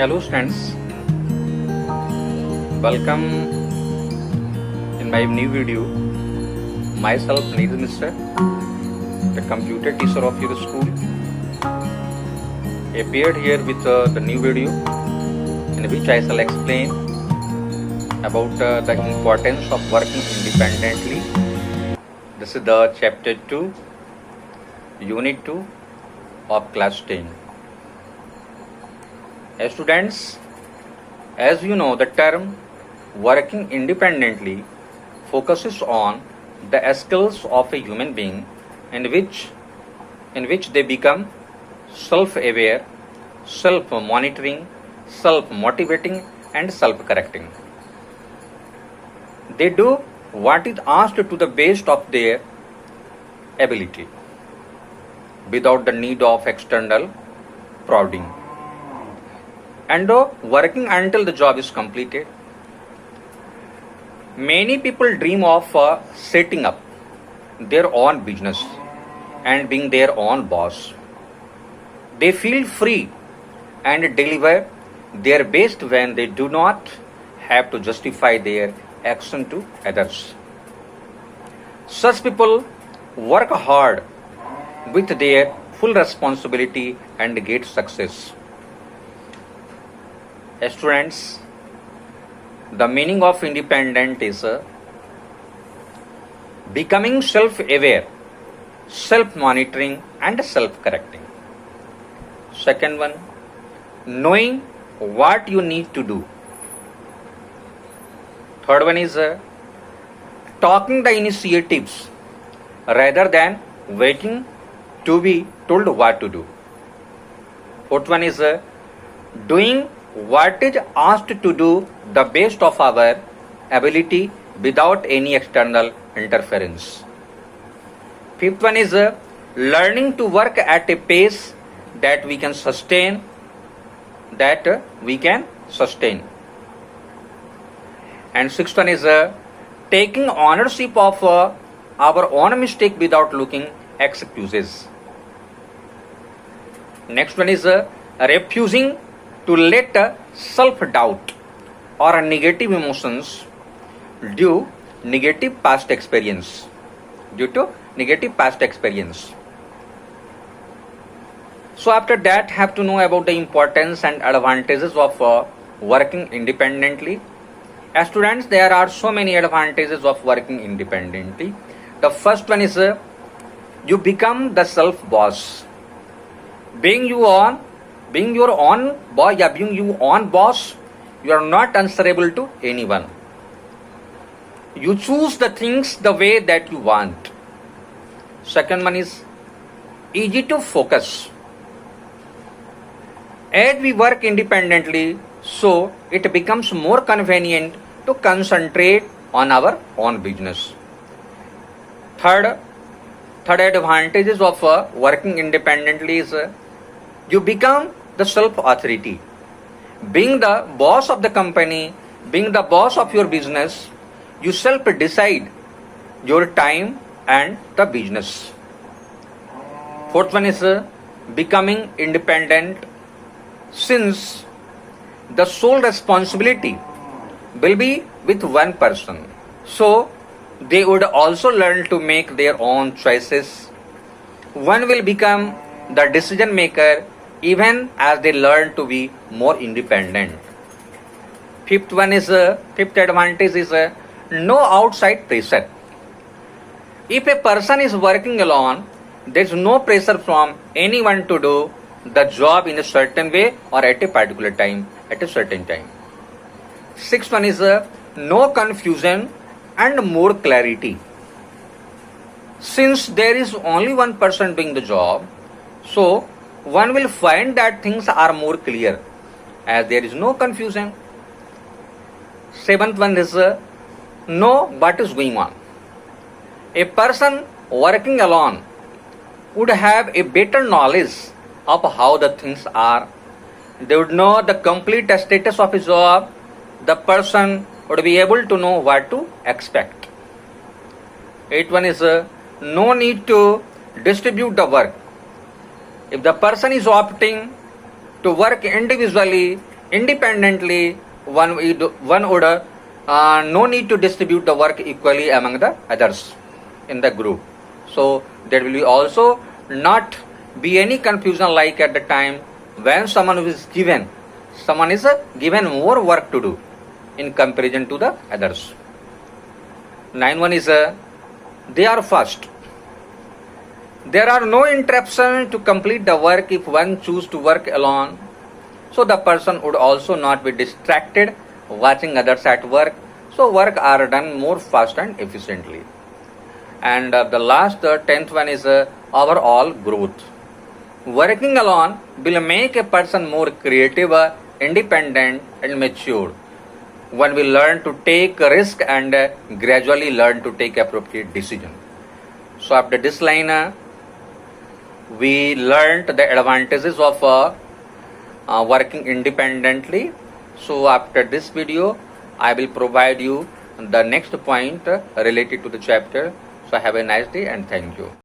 Hello students, welcome in my new video. Myself Neeraj Mishra, the computer teacher of your school, appeared here with the new video in which I shall explain about the importance of working independently. This is the chapter 2, unit 2 of class 10. Students, as you know, the term working independently focuses on the skills of a human being in which they become self-aware, self-monitoring, self-motivating and self-correcting. They do what is asked to the best of their ability without the need of external prodding, and working until the job is completed. Many people dream of setting up their own business and being their own boss. They feel free and deliver their best when they do not have to justify their action to others. Such people work hard with their full responsibility and get success. Students, the meaning of independent is becoming self-aware, self-monitoring and self-correcting. Second one, knowing what you need to do. Third one is taking the initiatives rather than waiting to be told what to do. Fourth one is doing what is asked to do the best of our ability without any external interference. Fifth one is learning to work at a pace that we can sustain. And sixth one is taking ownership of our own mistake without looking excuses. Next one is refusing to let self-doubt or negative emotions due to negative past experience. So after that, have to know about the importance and advantages of working independently. As students, there are so many advantages of working independently. The first one is you become the self-boss. Being your own boss, you are not answerable to anyone. You choose the things the way that you want. Second one is easy to focus. As we work independently, so it becomes more convenient to concentrate on our own business. Third advantages of working independently is you become the self-authority. Being the boss of the company, being the boss of your business, you self-decide your time and the business. Fourth one is becoming independent, since the sole responsibility will be with one person. So they would also learn to make their own choices. One will become the decision maker even as they learn to be more independent. Fifth advantage is no outside pressure. If a person is working alone, there is no pressure from anyone to do the job in a certain way or at a particular time, at a certain time. Sixth one is no confusion and more clarity. Since there is only one person doing the job, so one will find that things are more clear as there is no confusion. Seventh one is know what is going on. A person working alone would have a better knowledge of how the things are. They would know the complete status of his job. The person would be able to know what to expect. Eighth one is no need to distribute the work. If the person is opting to work individually, Independently, one would no need to distribute the work equally among the others in the group. So there will be also not be any confusion like at the time when someone is given more work to do in comparison to the others. 9.1 is they are fast. There are no interruptions to complete the work if one choose to work alone. So the person would also not be distracted watching others at work. So work are done more fast and efficiently. And the last, the 10th one is overall growth. Working alone will make a person more creative, independent and mature. One will learn to take a risk and gradually learn to take appropriate decision. So after this line, we learned the advantages of working independently. So after this video, I will provide you the next point related to the chapter. So have a nice day and thank you.